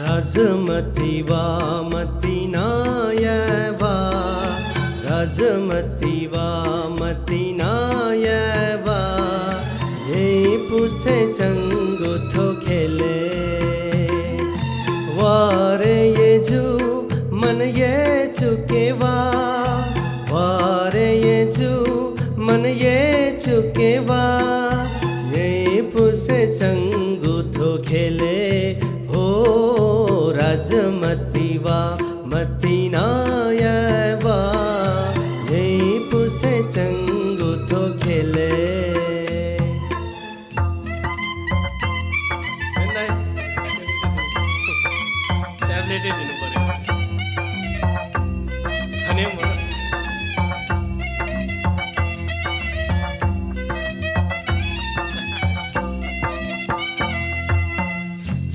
राजमती वा मती नायवा राजमती वा मती नायवा ये पुसे चंगुथो खेले वारे ये जू मन ये चुकेवा वारे ये जू मन ये चुकेवा ये पुसे चंगुथो खेले हो राजमती वा मती नायवा ये पुसे चंगुथो खेले ट्याब्लेटै दिनु पर्यो खाने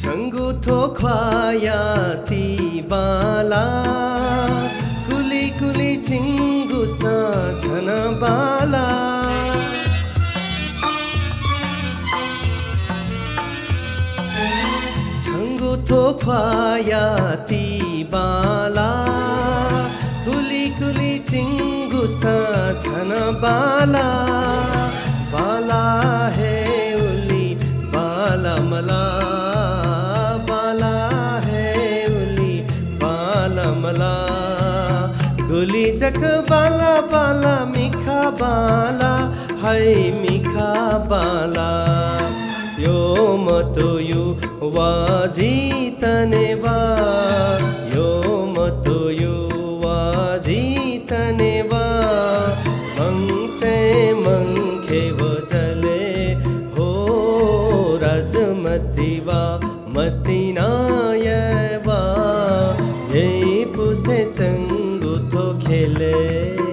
चंगुथो ख्वाया ती बाला कुली कुली चिंगुसा झन बाला चंगुथो ख्वाया ती बाला कुली कुली चिंगुसा झन बाला बाला है उली बाला मला मला गुली चक बाला बाला मिखा बाला हाय मिखा बाला यो मतो यु वाजी तनेवा यो मतो यु वाजी तनेवा मंसे मंखे वो चले हो राजमती वा मती नायवा ये पुसे चंगुथो खेले।